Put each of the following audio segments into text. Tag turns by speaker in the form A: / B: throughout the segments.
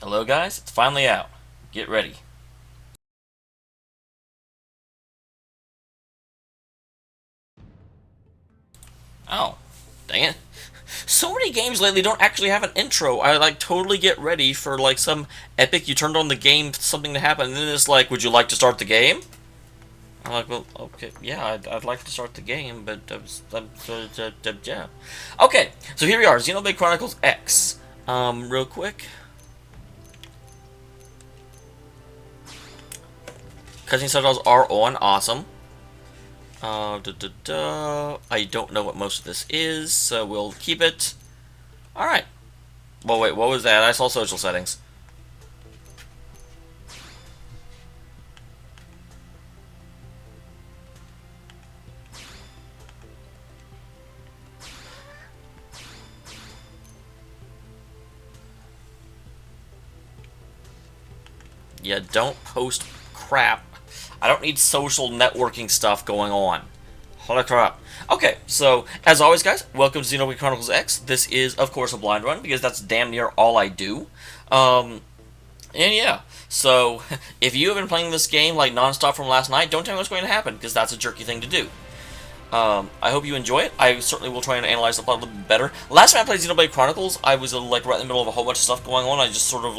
A: Hello, guys. It's finally out. Get ready. Oh, dang it. So many games lately don't actually have an intro. I totally get ready for some epic. You turned on the game, something to happen, and then it's like, would you like to start the game? I'm like, well, okay, yeah, I'd like to start the game, but yeah. Okay, so here we are, Xenoblade Chronicles X. Real quick. Cutscene subtitles are on, awesome. I don't know what most of this is, so we'll keep it. Alright. Well, wait, what was that? I saw social settings. Yeah, don't post crap. I don't need social networking stuff going on. Holy crap. Okay, so, as always, guys, welcome to Xenoblade Chronicles X. This is, of course, a blind run, because that's damn near all I do. And yeah, so, if you have been playing this game, non-stop from last night, don't tell me what's going to happen, because that's a jerky thing to do. I hope you enjoy it. I certainly will try and analyze the plot a little bit better. Last time I played Xenoblade Chronicles, I was, right in the middle of a whole bunch of stuff going on. I just sort of,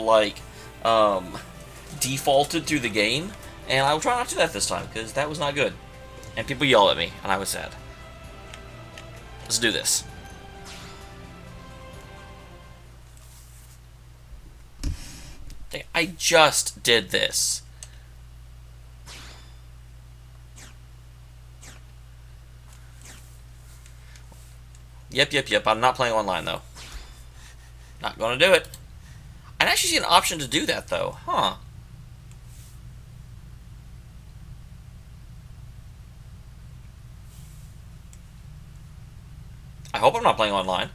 A: defaulted through the game, and I will try not to do that this time, because that was not good. And people yelled at me, and I was sad. Let's do this. I just did this. Yep. I'm not playing online, though. Not gonna do it. I actually see an option to do that, though. Huh. I hope I'm not playing online.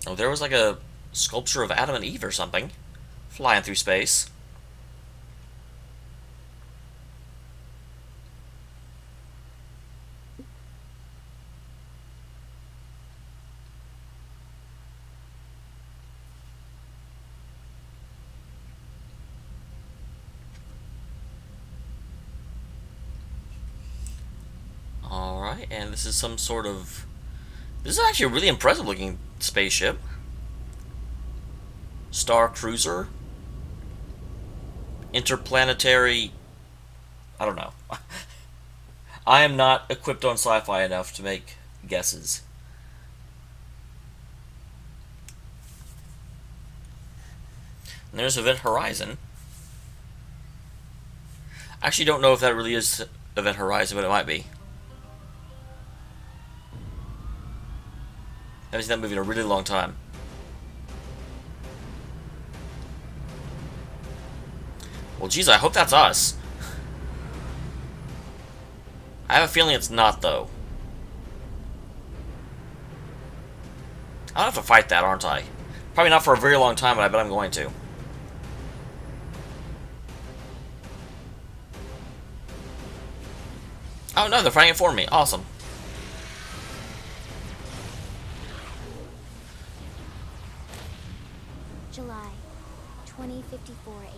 A: Oh, there was a sculpture of Adam and Eve or something. Flying through space. Alright, and this is some sort of... This is actually a really impressive looking spaceship. Star Cruiser. Interplanetary... I don't know. I am not equipped on sci-fi enough to make guesses. And there's Event Horizon. I actually don't know if that really is Event Horizon, but it might be. I haven't seen that movie in a really long time. Well, geez, I hope that's us. I have a feeling it's not, though. I'll have to fight that, aren't I? Probably not for a very long time, but I bet I'm going to. Oh no, they're fighting it for me. Awesome.
B: July 2054 AD.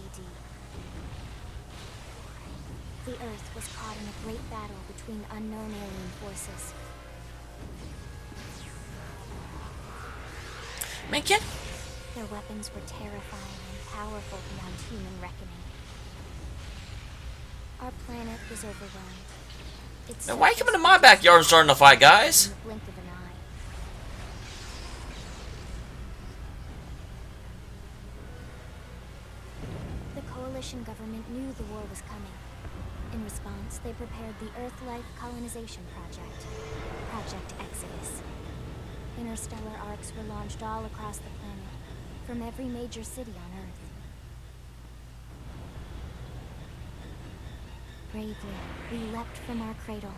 B: The Earth was caught in a great battle between unknown alien forces.
A: Man, get...
B: Their weapons were terrifying and powerful beyond human reckoning. Our planet was overwhelmed.
A: Now, why are you coming to my backyard and starting to fight, guys?
B: In the blink of an eye. The coalition government knew the war was coming. In response, they prepared the Earth-Life Colonization Project, Project Exodus. Interstellar arcs were launched all across the planet, from every major city on Earth. Bravely, we leapt from our cradle.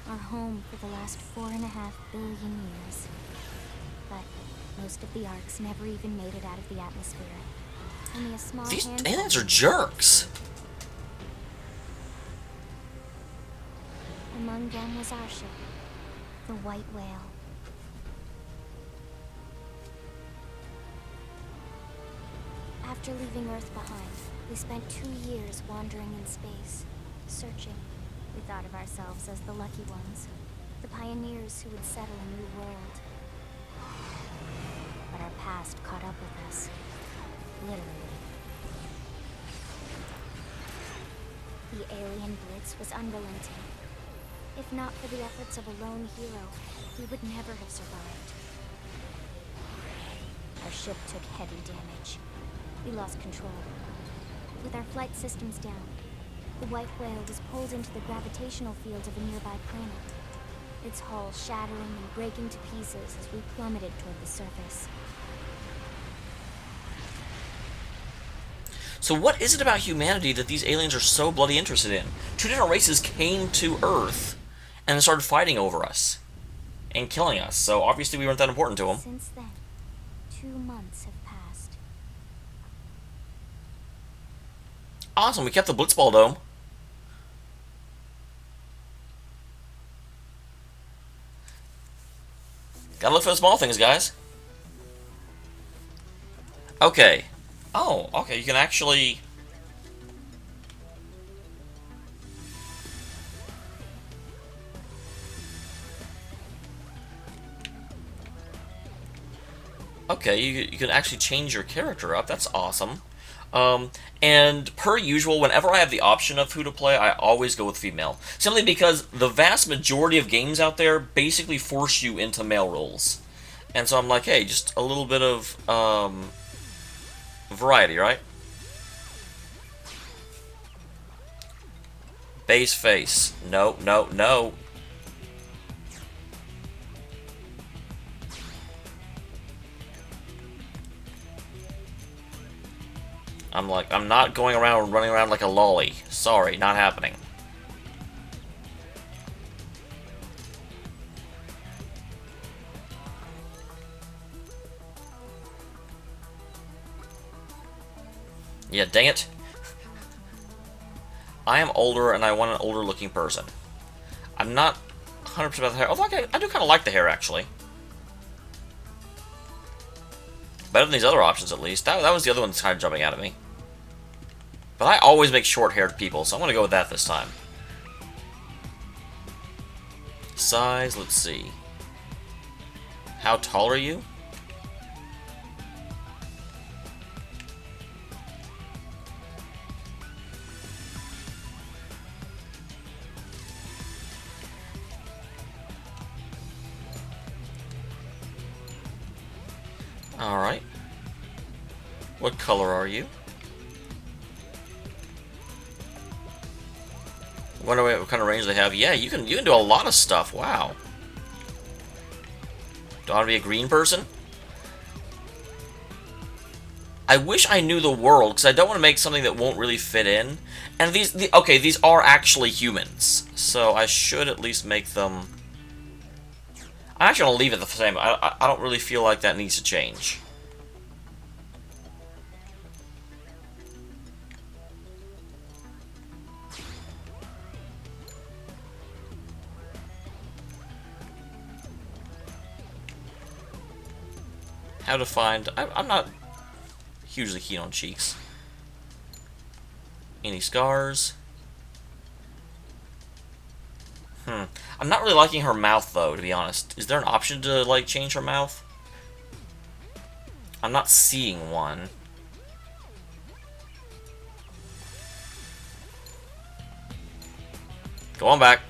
B: our home for the last 4.5 billion years. But most of the arcs never even made it out of the atmosphere. Only a small
A: These
B: handful
A: aliens are jerks.
B: Among them was our ship, the White Whale. After leaving Earth behind, we spent 2 years wandering in space, searching. We thought of ourselves as the lucky ones, the pioneers who would settle a new world. But our past caught up with us, literally. The alien blitz was unrelenting. If not for the efforts of a lone hero, we would never have survived. Our ship took heavy damage. We lost control. With our flight systems down, the White Whale was pulled into the gravitational field of a nearby planet, its hull shattering and breaking to pieces as we plummeted toward the surface.
A: So what is it about humanity that these aliens are so bloody interested in? 2 different races came to Earth and then started fighting over us and killing us, so obviously we weren't that important to them.
B: Since then, 2 months have passed.
A: Awesome, we kept the Blitzball Dome. Gotta look for the small things, guys. Okay. Oh, okay, you can actually... Okay, you can actually change your character up. That's awesome. And per usual, whenever I have the option of who to play, I always go with female. Simply because the vast majority of games out there basically force you into male roles. And so I'm like, hey, just a little bit of variety, right? Base face. No, no, no. I'm not going around running around like a lolly. Sorry, not happening. Yeah, dang it. I am older and I want an older looking person. I'm not 100% about the hair, although I do kind of like the hair actually. Better than these other options, at least. That was the other one that's kind of jumping out at me. But I always make short-haired people, so I'm going to go with that this time. Size, let's see. How tall are you? Alright. What color are you? Wonder what kind of range they have. Yeah, you can do a lot of stuff. Wow. Do I want to be a green person? I wish I knew the world, because I don't want to make something that won't really fit in. And okay, these are actually humans, so I should at least make them... I'm actually going to leave it the same. I don't really feel like that needs to change. How to find... I'm not hugely keen on cheeks. Any scars? I'm not really liking her mouth, though, to be honest. Is there an option to, like, change her mouth? I'm not seeing one. Go on back.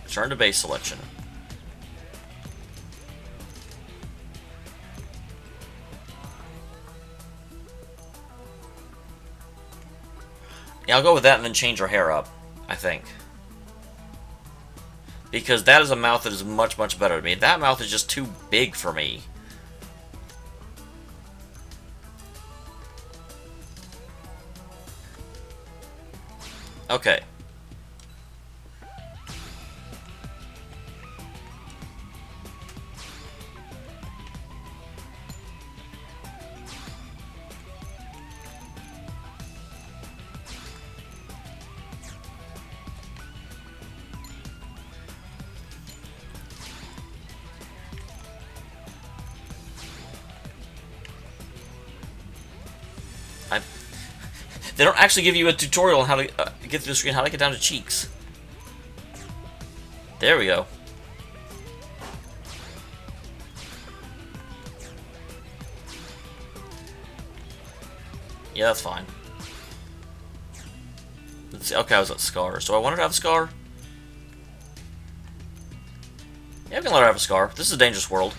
A: Return to base selection. Yeah, I'll go with that and then change her hair up, I think. Because that is a mouth that is much, much better to me. That mouth is just too big for me. Okay. They don't actually give you a tutorial on how to get through the screen, how to get down to cheeks. There we go. Yeah, that's fine. Let's see. Okay, I was at Scar. So I want her to have a Scar? Yeah, we can let her have a Scar. This is a dangerous world.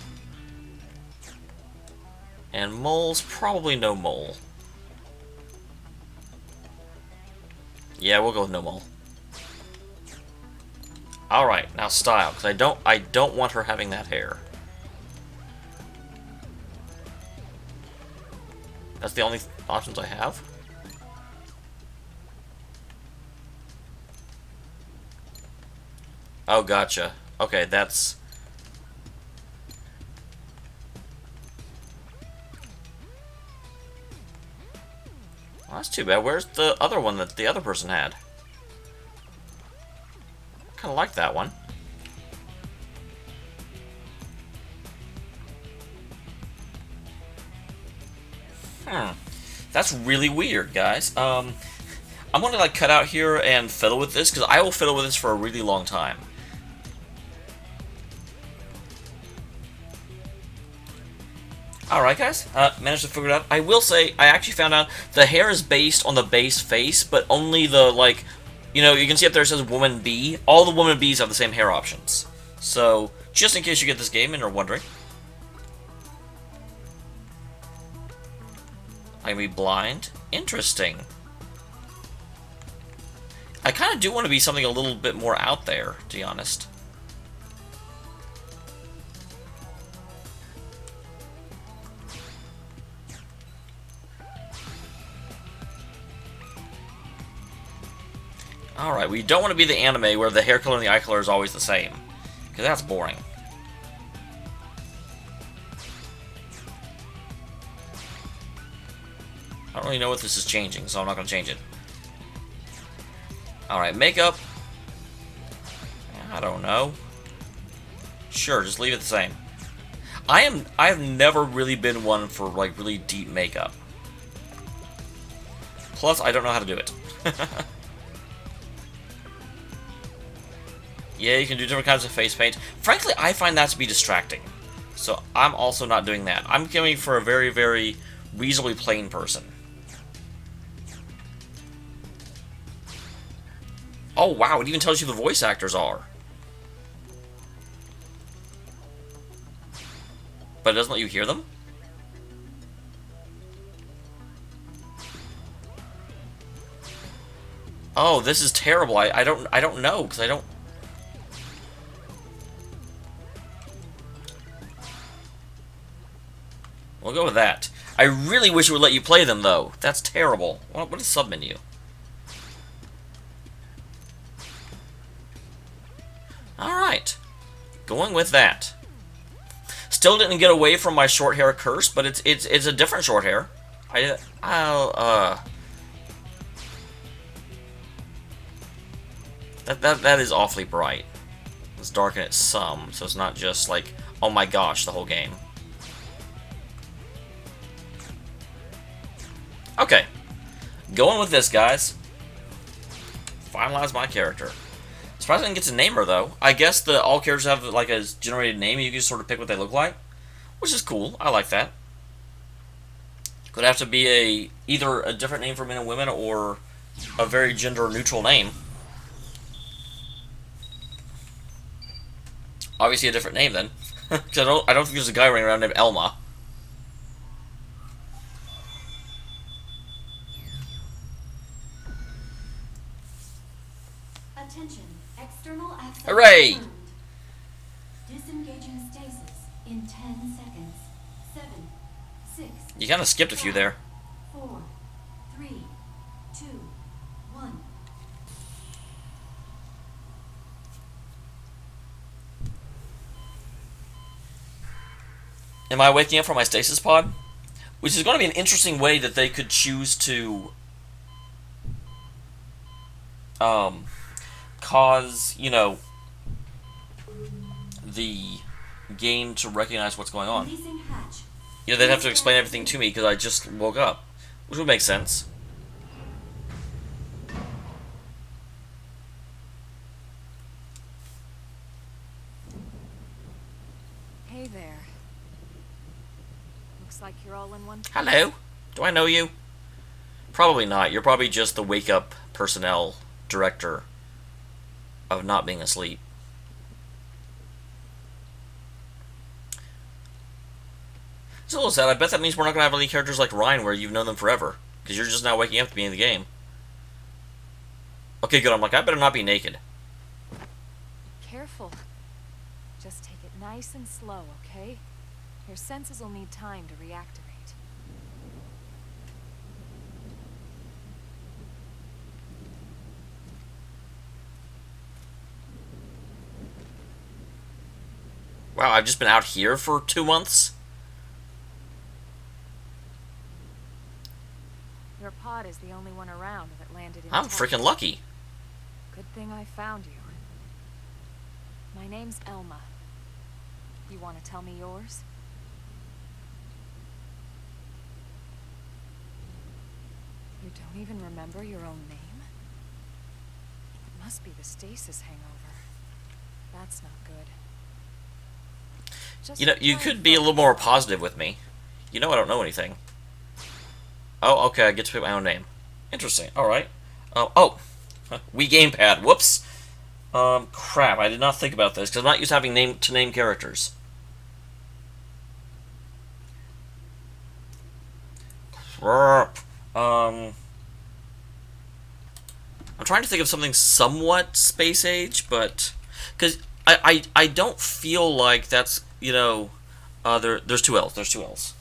A: And moles, probably no mole. Yeah, we'll go with no mole. Alright, now style, because I don't want her having that hair. That's the only options I have? Oh, gotcha. Okay, that's... Well, that's too bad. Where's the other one that the other person had? I kind of like that one. That's really weird, guys. I'm gonna like cut out here and fiddle with this, because I will fiddle with this for a really long time. Alright, guys, managed to figure it out. I will say, I actually found out the hair is based on the base face, but only the, like, you know, you can see up there it says Woman B. All the Woman Bs have the same hair options. So, just in case you get this game and are wondering. I can be blind? Interesting. I kind of do want to be something a little bit more out there, to be honest. Alright, we don't want to be the anime where the hair color and the eye color is always the same. Because that's boring. I don't really know what this is changing, so I'm not going to change it. Alright, makeup. I don't know. Sure, just leave it the same. I have never really been one for, like, really deep makeup. Plus, I don't know how to do it. Yeah, you can do different kinds of face paint. Frankly, I find that to be distracting. So I'm also not doing that. I'm going for a very, very reasonably plain person. Oh, wow, it even tells you who the voice actors are. But it doesn't let you hear them? Oh, this is terrible. I don't know, because I don't... We'll go with that. I really wish it would let you play them, though. That's terrible. What is submenu? Alright. Going with that. Still didn't get away from my short hair curse, but it's a different short hair. That is awfully bright. Let's darken it some, so it's not just like, oh my gosh, the whole game. Okay. Going with this, guys. Finalize my character. Surprised I didn't get to name her, though. I guess all characters have, like, a generated name, and you can sort of pick what they look like. Which is cool. I like that. Could have to be either a different name for men and women, or a very gender-neutral name. Obviously a different name, then. Because I don't think there's a guy running around named Elma.
C: Attention. External access.
A: Hooray!
C: Confirmed. Disengaging stasis in 10 seconds. 7, 6.
A: You kind of skipped a few there.
C: 4, 3, 2, 1.
A: Am I waking up from my stasis pod? Which is going to be an interesting way that they could choose to cause, you know, the game to recognize what's going on.
C: Releasing hatch.
A: You know, they'd have to explain everything to me because I just woke up, which would make sense.
D: Hey there. Looks like you're all in one piece.
A: Hello? Do I know you? Probably not. You're probably just the wake-up personnel director of not being asleep. It's a little sad. I bet that means we're not going to have any characters like Ryan where you've known them forever. Because you're just now waking up to be in the game. Okay, good. I'm like, I better not be naked.
D: Careful. Just take it nice and slow, okay? Your senses will need time to reactivate.
A: Wow, I've just been out here for 2 months?
D: Your pod is the only one around that landed in
A: I'm
D: touch.
A: freaking lucky.
D: Good thing I found you. My name's Elma. You want to tell me yours? You don't even remember your own name? It must be the stasis hangover. That's not good. Just
A: You know, you
D: try
A: could
D: and
A: be a little more
D: focus.
A: positive with me. You know I don't know anything. Oh, okay, I get to pick my own name. Interesting. Alright. Oh. Wii Gamepad. Whoops. Crap. I did not think about this, because I'm not used to having name characters. Crap. I'm trying to think of something somewhat space age, but... Because I don't feel like that's, you know... there's two L's. There's two L's.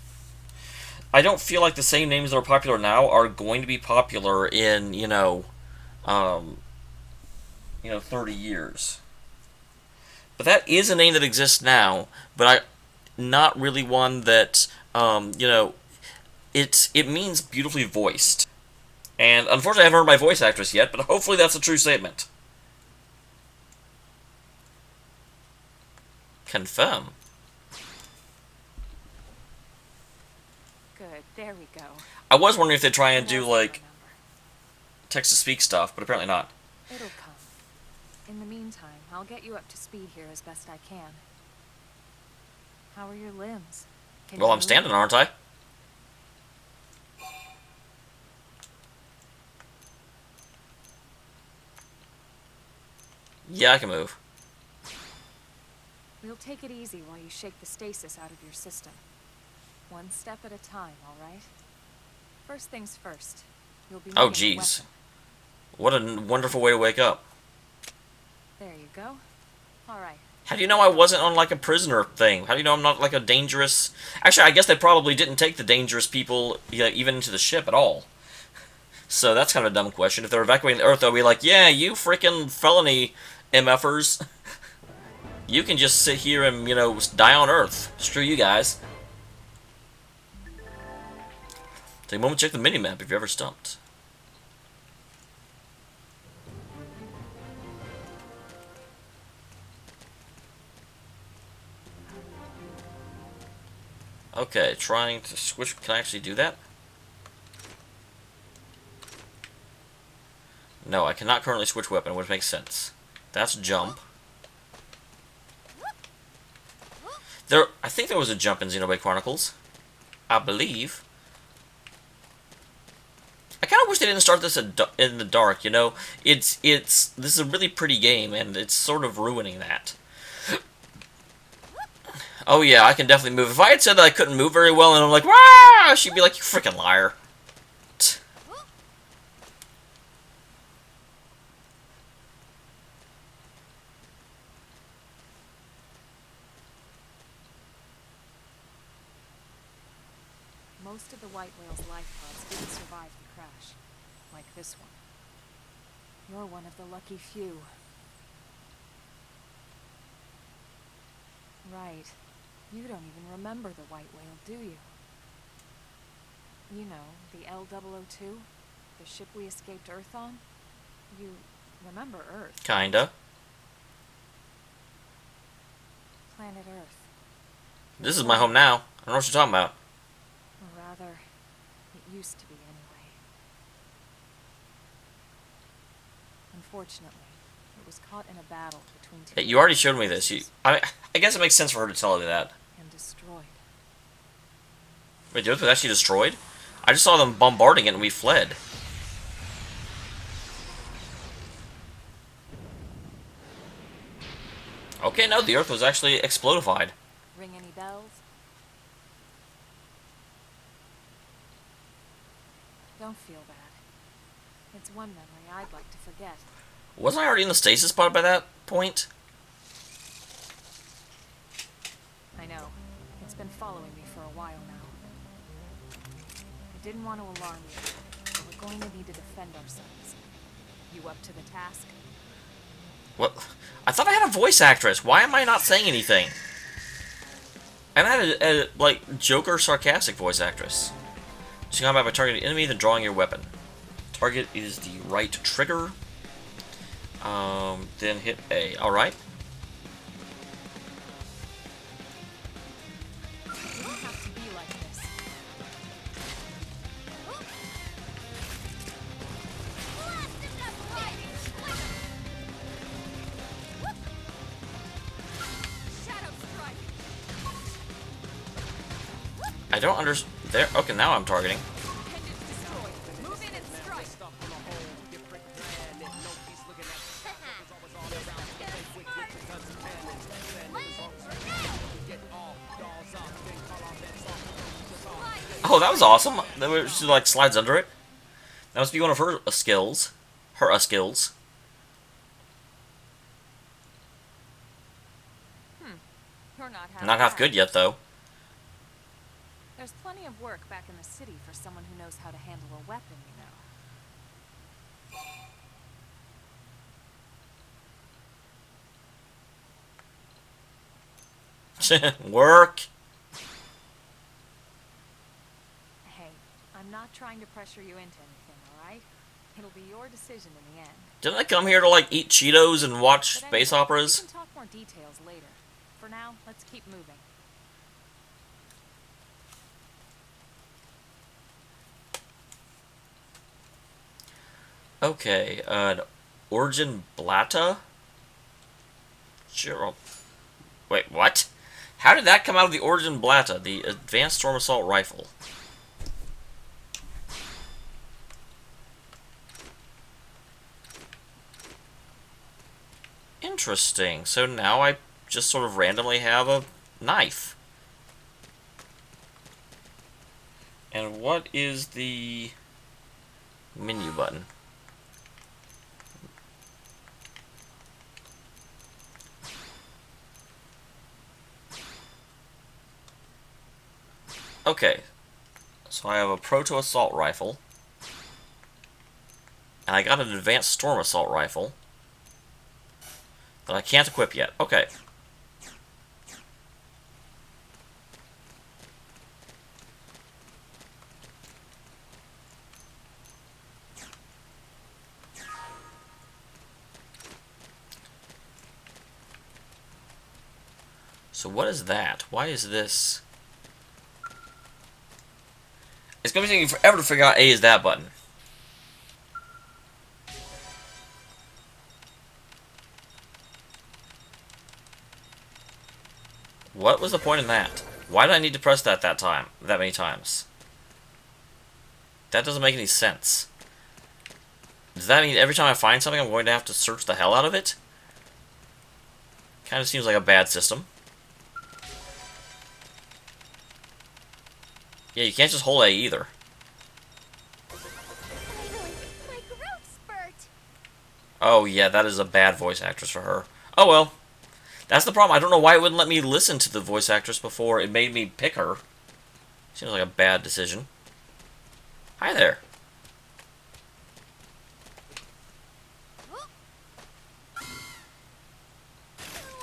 A: I don't feel like the same names that are popular now are going to be popular in, 30 years. But that is a name that exists now, but not really one that, it means beautifully voiced. And unfortunately, I haven't heard my voice actress yet, but hopefully that's a true statement. Confirm.
D: Good, there we go.
A: I was wondering if they'd try and do,
D: Now
A: like,
D: remember.
A: text-to-speak stuff, but apparently not.
D: It'll come. In the meantime, I'll get you up to speed here as best I can. How are your limbs? Can
A: Well,
D: you
A: I'm
D: move?
A: standing, aren't I? Yeah, I can move.
D: We'll take it easy while you shake the stasis out of your system. One step at a time, all right? First things first. You'll be
A: Oh,
D: needing a
A: jeez.
D: weapon.
A: What a wonderful way to wake up.
D: There you go. All right.
A: How do you know I wasn't on, like, a prisoner thing? How do you know I'm not, like, a dangerous... Actually, I guess they probably didn't take the dangerous people even into the ship at all. So that's kind of a dumb question. If they're evacuating the Earth, they'll be like, yeah, you freaking felony MFers. You can just sit here and, die on Earth. Screw you guys. Take a moment to check the minimap if you're ever stumped. Okay, trying to switch. Can I actually do that? No, I cannot currently switch weapon, which makes sense. That's jump. I think there was a jump in Xenoblade Chronicles. I believe. I kind of wish they didn't start this in the dark, This is a really pretty game, and it's sort of ruining that. Oh yeah, I can definitely move. If I had said that I couldn't move very well, and I'm like, "Wah!" she'd be like, you freaking liar.
D: Most of the White Whale's life pods didn't survive the crash, like this one. You're one of the lucky few. Right. You don't even remember the white whale, do you? You know, the L-002? The ship we escaped Earth on? You remember Earth?
A: Kinda.
D: Planet Earth.
A: This is my home now. I don't know what you're talking about.
D: Or rather, it used to be anyway. Unfortunately, it was caught in a battle between two...
A: Yeah, you already showed me this. I guess it makes sense for her to tell you that.
D: and destroyed.
A: Wait, the Earth was actually destroyed? I just saw them bombarding it and we fled. Okay, no, the Earth was actually explodified.
D: Ring any bells? Don't feel bad. It's one memory I'd like to forget.
A: Wasn't I already in the stasis pod by that point?
D: I know. It's been following me for a while now. I didn't want to alarm you, but we're going to need to defend ourselves. You up to the task?
A: What? I thought I had a voice actress. Why am I not saying anything? And I had a like, Joker sarcastic voice actress. So you combat by targeting the enemy, then drawing your weapon. Target is the right trigger. Then hit A. Alright.
D: You don't have to be like this.
A: I don't understand. There. Okay, now I'm targeting. Oh, that was awesome. She like slides under it. That must be one of her skills. Her skills.
D: You're
A: Not half good yet, though.
D: There's plenty of work back in the city for someone who knows how to handle a weapon, you know.
A: Work.
D: Hey, I'm not trying to pressure you into anything, alright? It'll be your decision in the end.
A: Didn't I come here to like eat Cheetos and watch
D: But
A: space
D: anyway,
A: operas?
D: We can talk more details later. For now, let's keep moving.
A: Okay, Origin Blata? Sure. Wait, what? How did that come out of the Origin Blata, the Advanced Storm Assault Rifle? Interesting. So now I just sort of randomly have a knife. And what is the menu button? Okay, so I have a Proto Assault Rifle, and I got an Advanced Storm Assault Rifle that I can't equip yet. Okay. So what is that? Why is this? It's going to be taking forever to figure out A is that button. What was the point in that? Why did I need to press that that many times? That doesn't make any sense. Does that mean every time I find something I'm going to have to search the hell out of it? Kind of seems like a bad system. Yeah, you can't just hold A either.
B: My growth spurt.
A: Oh yeah, that is a bad voice actress for her. Oh well. That's the problem. I don't know why it wouldn't let me listen to the voice actress before it made me pick her. Seems like a bad decision. Hi there.
B: Who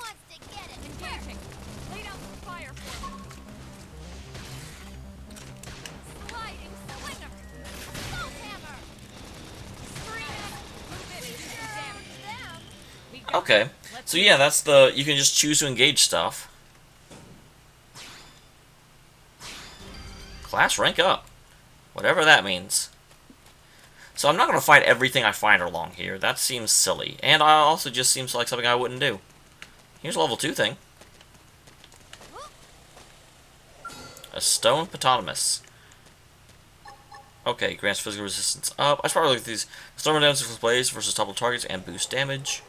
B: wants to get it?
D: Engaging. Lay down some fire for me.
A: Okay. So yeah, that's the... You can just choose to engage stuff. Class rank up. Whatever that means. So I'm not going to fight everything I find along here. That seems silly. And I also just seems like something I wouldn't do. Here's a level 2 thing. A stone Pototamus. Okay, grants physical resistance up. I should probably look at these. Storm damage displays versus topple targets and boost damage.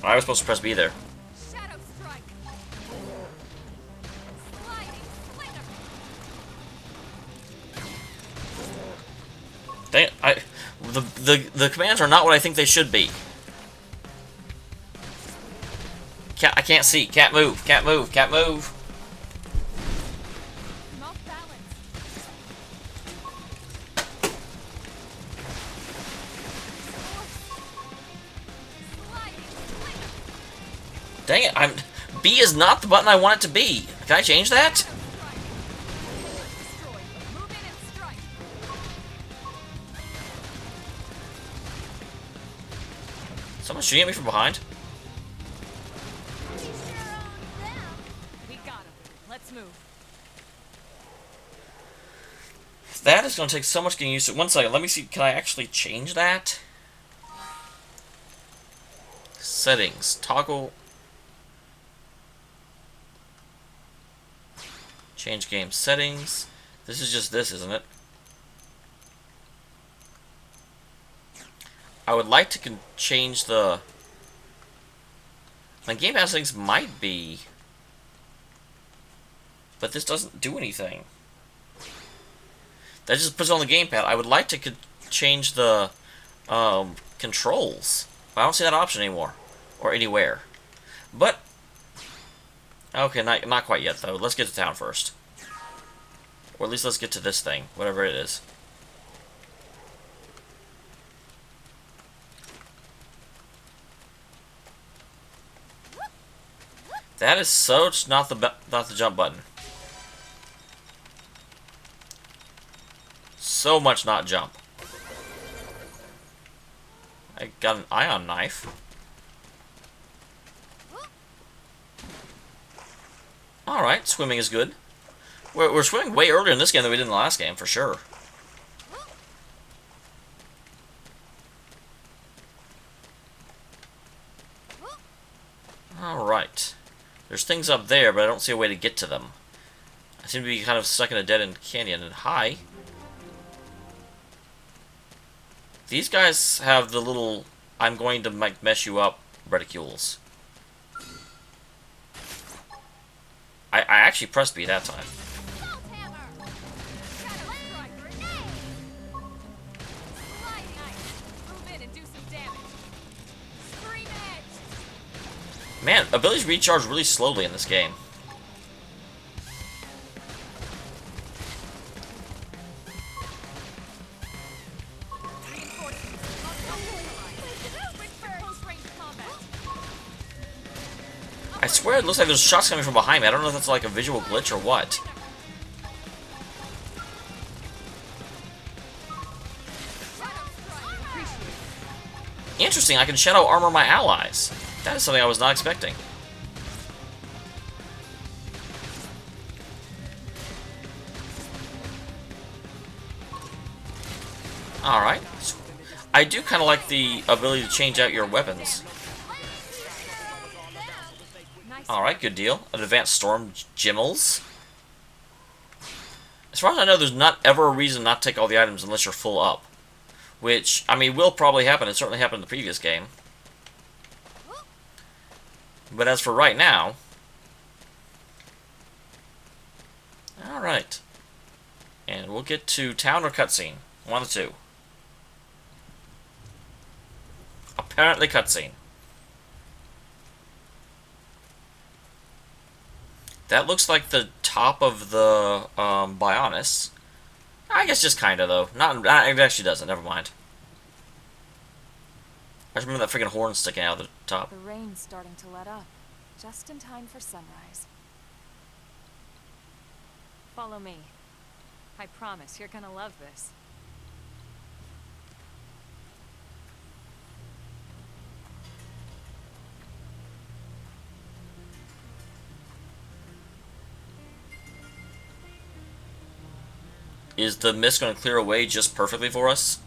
A: I was supposed to press B there. The commands are not what I think they should be. I can't see. Can't move. Can't move. Can't move. Dang it! B is not the button I want it to be. Can I change that? Someone shooting at me from behind?
D: We got him. Let's move.
A: That is going to take so much getting used to. One second, let me see. Can I actually change that? Settings. Toggle. Change game settings. This is just this, isn't it? I would like to change the... My gamepad settings might be... But this doesn't do anything. That just puts it on the gamepad. I would like to change the controls. But I don't see that option anymore. Or anywhere. But... Okay, not quite yet, though. Let's get to town first. Or at least let's get to this thing. Whatever it is. That is so not the jump button. So much not jump. I got an ion knife. Alright, swimming is good. We're swimming way earlier in this game than we did in the last game, for sure. Alright. There's things up there, but I don't see a way to get to them. I seem to be kind of stuck in a dead-end canyon. And hi. These guys have the little I'm going to mess you up reticules. I actually pressed B that time. Man, abilities recharge really slowly in this game. I swear it looks like there's shots coming from behind me. I don't know if that's like a visual glitch or what. Interesting, I can shadow armor my allies. That is something I was not expecting. Alright. I do kind of like the ability to change out your weapons. Alright, good deal. An advanced storm gimmels. As far as I know, there's not ever a reason not to take all the items unless you're full up. Which, I mean, will probably happen. It certainly happened in the previous game. But as for right now... Alright. And we'll get to town or cutscene. One of the two. Apparently cutscene. That looks like the top of the Bionis. I guess just kinda though. It actually doesn't, never mind. I just remember that freaking horn sticking out of the top.
D: The rain's starting to let up. Just in time for sunrise. Follow me. I promise you're gonna love this.
A: Is the mist going to clear away just perfectly for us?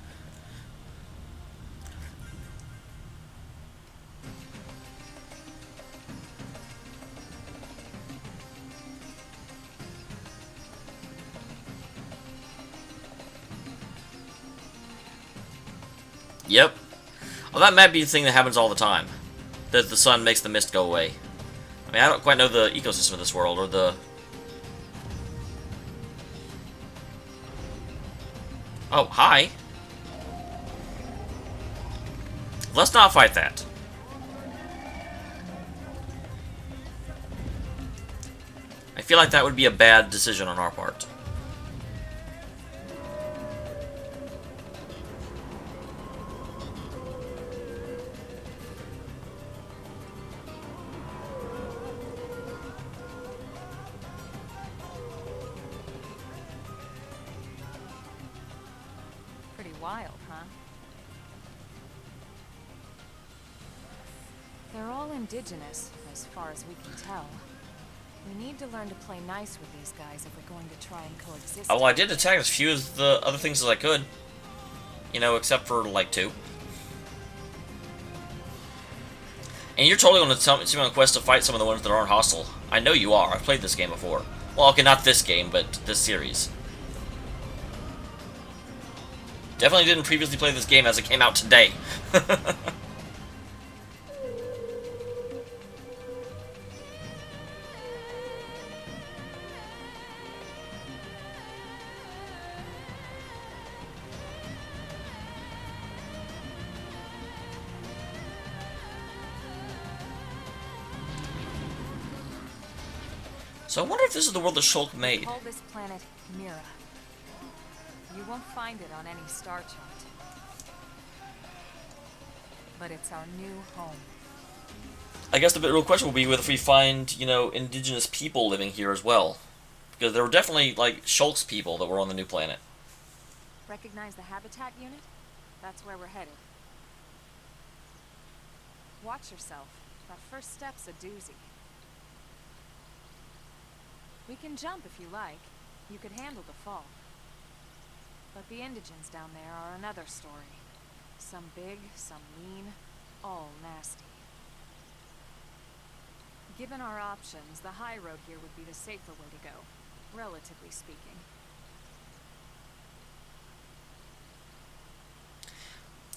A: Yep. Well, that might be the thing that happens all the time. That the sun makes the mist go away. I mean, I don't quite know the ecosystem of this world, or the... Oh, hi. Let's not fight that. I feel like that would be a bad decision on our part.
D: Pretty wild, huh? They're all indigenous, as far as we can tell. We need to learn to play nice with these guys if we're going to try and coexist.
A: Oh, well, I did attack as few of the other things as I could. You know, except for, like, 2. And you're totally going to tell me on a quest to fight some of the ones that aren't hostile. I know you are. I've played this game before. Well, okay, not this game, but this series. Definitely didn't previously play this game as it came out today. So I wonder if this is the world that Shulk made.
D: Call this planet Mira. You won't find it on any star chart. But it's our new home.
A: I guess the real question will be whether if we find, you know, indigenous people living here as well. Because there were definitely, like, Shulk's people that were on the new planet.
D: Recognize the habitat unit? That's where we're headed. Watch yourself. That first step's a doozy. We can jump if you like. You could handle the fall. But the indigents down there are another story. Some big, some mean, all nasty. Given our options, the high road here would be the safer way to go, relatively speaking.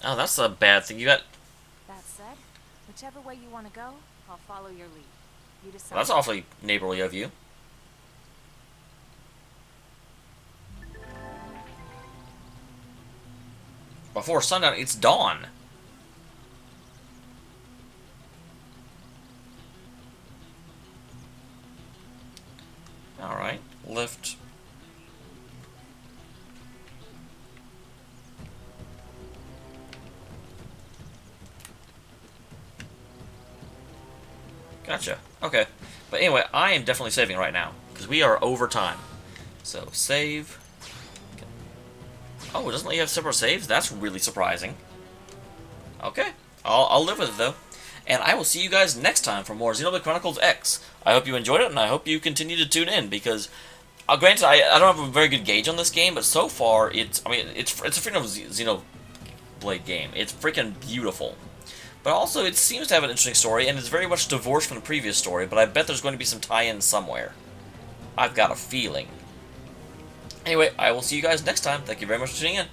A: Oh, that's a bad thing. You got...
D: That said, whichever way you want to go, I'll follow your lead. You decide.
A: Well, that's awfully neighborly of you. Before sundown, it's dawn. Alright, lift. Gotcha. Okay. But anyway, I am definitely saving right now, because we are over time. So, save. Oh, it doesn't let you have separate saves? That's really surprising. Okay. I'll live with it, though. And I will see you guys next time for more Xenoblade Chronicles X. I hope you enjoyed it, and I hope you continue to tune in, because... granted, I don't have a very good gauge on this game, but so far, it's a freaking Xenoblade game. It's freaking beautiful. But also, it seems to have an interesting story, and it's very much divorced from the previous story, but I bet there's going to be some tie-in somewhere. I've got a feeling. Anyway, I will see you guys next time. Thank you very much for tuning in.